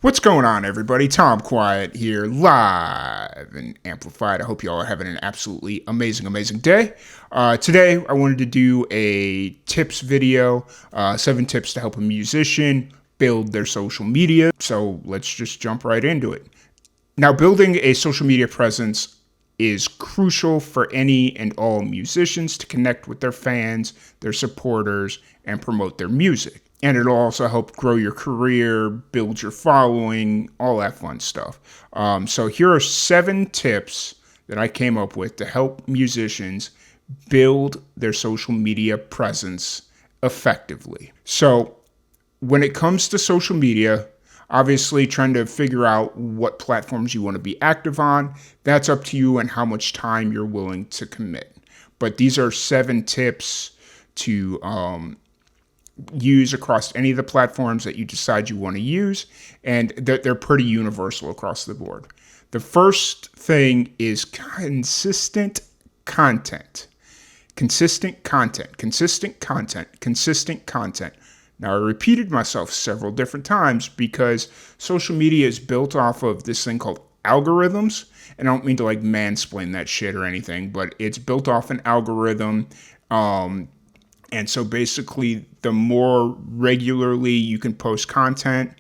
What's going on, everybody? Tom Quiet here, live and amplified. I hope you all are having an absolutely amazing day. Today, I wanted to do a tips video, 7 tips to help a musician build their social media. So let's just jump right into it. Now, building a social media presence is crucial for any and all musicians to connect with their fans, their supporters, and promote their music. And it'll also help grow your career, build your following, all that fun stuff. So here are 7 tips that I came up with to help musicians build their social media presence effectively. So when it comes to social media, obviously trying to figure out what platforms you want to be active on, that's up to you and how much time you're willing to commit. But these are 7 tips to use across any of the platforms that you decide you want to use, and they're pretty universal across the board. The first thing is consistent content. Consistent content. Now, I repeated myself several different times because social media is built off of this thing called algorithms. And I don't mean to like mansplain that shit or anything, but it's built off an algorithm. And so basically, the more regularly you can post content,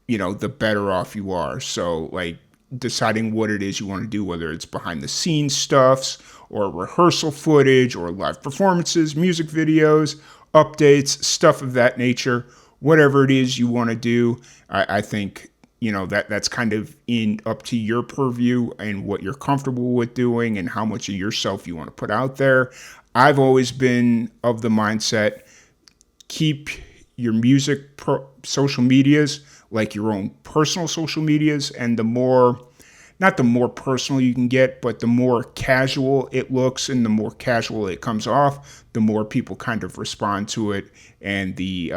the better off you are. So like deciding what it is you want to do, whether it's behind the scenes stuffs or rehearsal footage or live performances, music videos, updates, stuff of that nature, whatever it is you want to do, I think, that's kind of up to your purview and what you're comfortable with doing and how much of yourself you want to put out there. I've always been of the mindset, keep your music social medias like your own personal social medias, and not the more personal you can get, but the more casual it looks and the more casual it comes off, the more people kind of respond to it, and the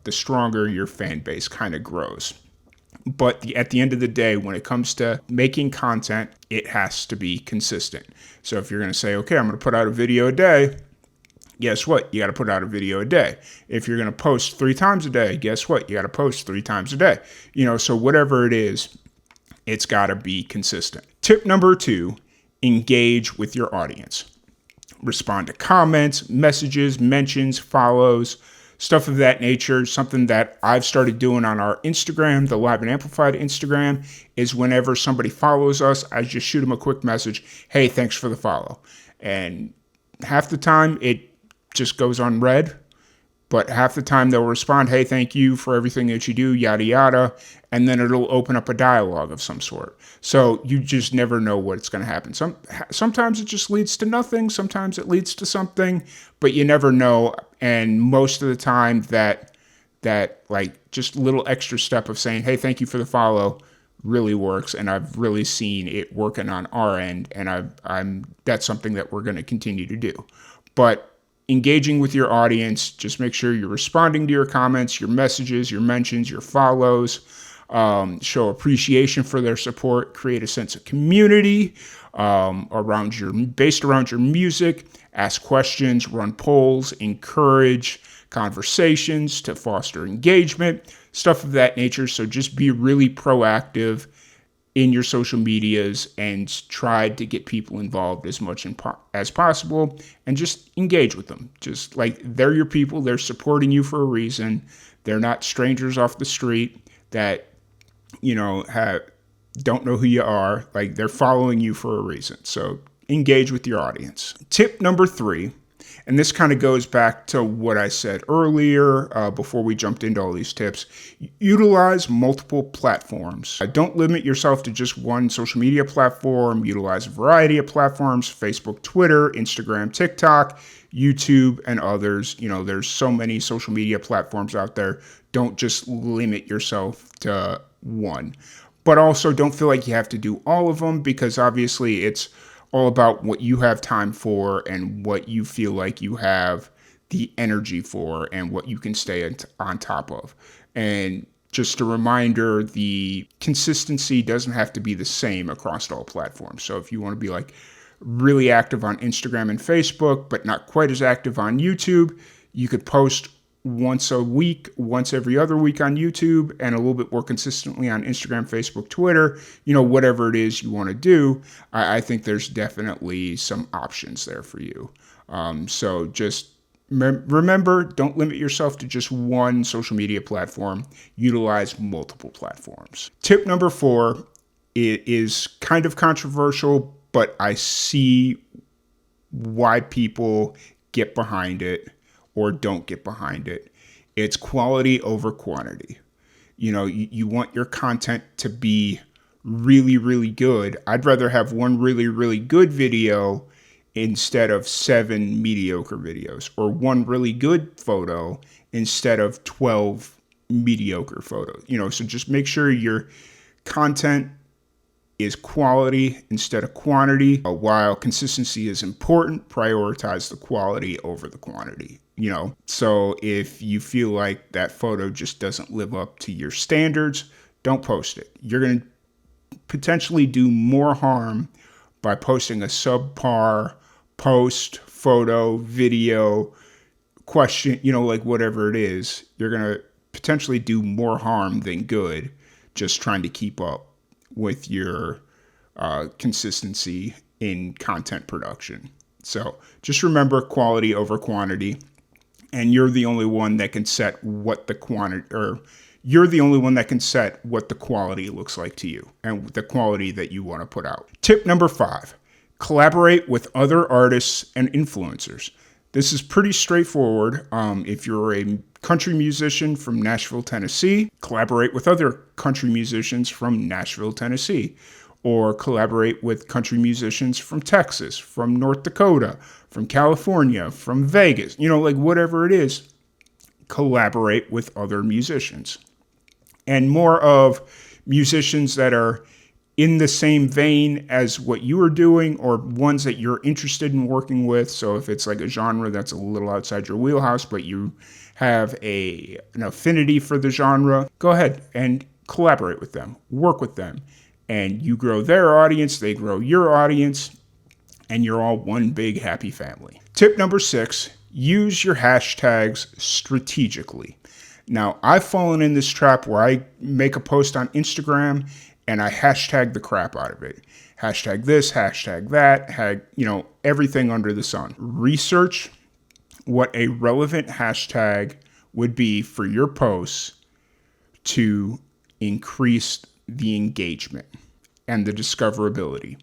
stronger your fan base kind of grows. But at the end of the day, when it comes to making content, it has to be consistent. So if you're going to say, okay, I'm going to put out a video a day, guess what? You got to put out a video a day. If you're going to post 3 times a day, guess what? You got to post 3 times a day. So whatever it is, it's got to be consistent. Tip number 2, engage with your audience. Respond to comments, messages, mentions, follows, stuff of that nature. Something that I've started doing on our Instagram, the Live and Amplified Instagram, is whenever somebody follows us, I just shoot them a quick message. Hey, thanks for the follow. And half the time it just goes unread, but half the time they'll respond, hey, thank you for everything that you do, yada, yada. And then it'll open up a dialogue of some sort. So you just never know what's going to happen. Sometimes it just leads to nothing. Sometimes it leads to something, but you never know. And most of the time that like just little extra step of saying, hey, thank you for the follow really works. And I've really seen it working on our end. And that's something that we're going to continue to do. But engaging with your audience, just make sure you're responding to your comments, your messages, your mentions, your follows, show appreciation for their support, create a sense of community based around your music, ask questions, run polls, encourage conversations to foster engagement, stuff of that nature. So just be really proactive in your social medias and try to get people involved as much as possible, and just engage with them. Just like they're your people, they're supporting you for a reason. They're not strangers off the street that, don't know who you are. Like, they're following you for a reason. So engage with your audience. Tip number 3, and this kind of goes back to what I said earlier before we jumped into all these tips. Utilize multiple platforms. Don't limit yourself to just one social media platform. Utilize a variety of platforms: Facebook, Twitter, Instagram, TikTok, YouTube, and others. There's so many social media platforms out there. Don't just limit yourself to one. But also don't feel like you have to do all of them, because obviously it's all about what you have time for and what you feel like you have the energy for and what you can stay on top of. And just a reminder, the consistency doesn't have to be the same across all platforms. So if you want to be like really active on Instagram and Facebook, but not quite as active on YouTube, you could post once a week, once every other week on YouTube, and a little bit more consistently on Instagram, Facebook, Twitter, whatever it is you want to do, I think there's definitely some options there for you. So just remember, don't limit yourself to just one social media platform. Utilize multiple platforms. Tip number 4 is kind of controversial, but I see why people get behind it or don't get behind it. It's quality over quantity. You want your content to be really, really good. I'd rather have one really, really good video instead of 7 mediocre videos, or one really good photo instead of 12 mediocre photos. So just make sure your content is quality instead of quantity. While consistency is important, prioritize the quality over the quantity. So if you feel like that photo just doesn't live up to your standards, don't post it. You're going to potentially do more harm by posting a subpar post, photo, video, question, like whatever it is. You're going to potentially do more harm than good just trying to keep up with your consistency in content production. So just remember, quality over quantity, and you're the only one that can set what the quantity, or you're the only one that can set what the quality looks like to you and the quality that you want to put out. Tip number 5, collaborate with other artists and influencers. This is pretty straightforward. If you're a country musician from Nashville, Tennessee, collaborate with other country musicians from Nashville, Tennessee, or collaborate with country musicians from Texas, from North Dakota, from California, from Vegas, whatever it is, collaborate with other musicians. And more of musicians that are in the same vein as what you are doing, or ones that you're interested in working with. So if it's like a genre that's a little outside your wheelhouse, but you have an affinity for the genre, go ahead and collaborate with them, work with them, and you grow their audience, they grow your audience, and you're all one big happy family. Tip number 6, use your hashtags strategically. Now, I've fallen in this trap where I make a post on Instagram and I hashtag the crap out of it. Hashtag this, hashtag that, everything under the sun. Research what a relevant hashtag would be for your posts to increase the engagement and the discoverability.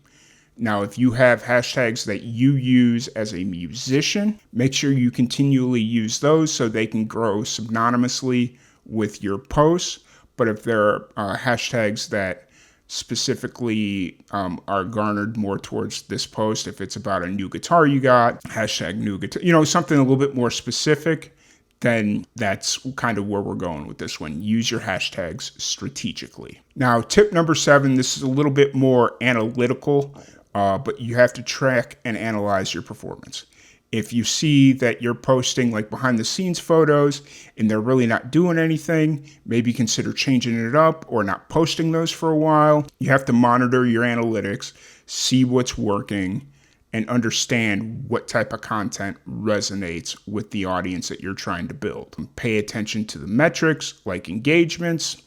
Now, if you have hashtags that you use as a musician, make sure you continually use those so they can grow synonymously with your posts. But if there are hashtags that specifically are garnered more towards this post, if it's about a new guitar you got, hashtag new guitar, something a little bit more specific, then that's kind of where we're going with this one. Use your hashtags strategically. Now, tip number 7, this is a little bit more analytical, but you have to track and analyze your performance. If you see that you're posting like behind the scenes photos and they're really not doing anything, maybe consider changing it up or not posting those for a while. You have to monitor your analytics, see what's working, and understand what type of content resonates with the audience that you're trying to build. Pay attention to the metrics like engagements,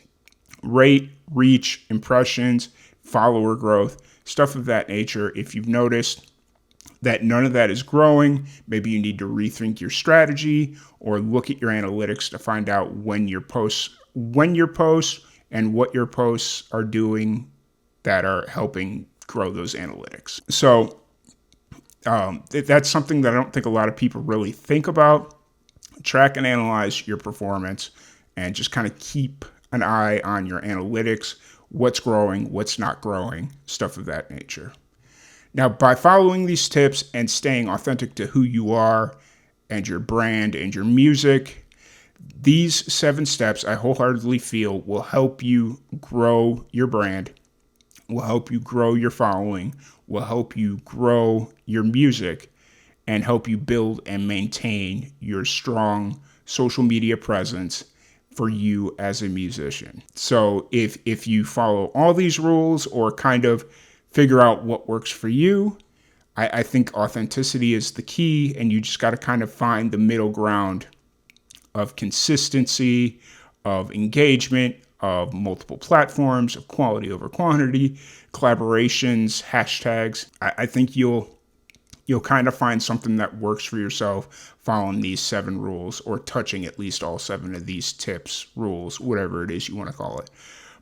rate, reach, impressions, follower growth, stuff of that nature. If you've noticed that none of that is growing, maybe you need to rethink your strategy or look at your analytics to find out when your posts and what your posts are doing that are helping grow those analytics. So that's something that I don't think a lot of people really think about. Track and analyze your performance and just kind of keep an eye on your analytics, what's growing, what's not growing, stuff of that nature. Now, by following these tips and staying authentic to who you are and your brand and your music, these 7 steps I wholeheartedly feel will help you grow your brand, will help you grow your following, will help you grow your music, and help you build and maintain your strong social media presence for you as a musician. So if you follow all these rules or kind of figure out what works for you, I think authenticity is the key, and you just got to kind of find the middle ground of consistency, of engagement, of multiple platforms, of quality over quantity, collaborations, hashtags. I think you'll kind of find something that works for yourself following these 7 rules, or touching at least all 7 of these tips, rules, whatever it is you want to call it.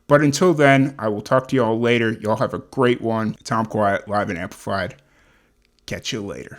But until then, I will talk to y'all later. Y'all have a great one. Tom Quiet, live and amplified. Catch you later.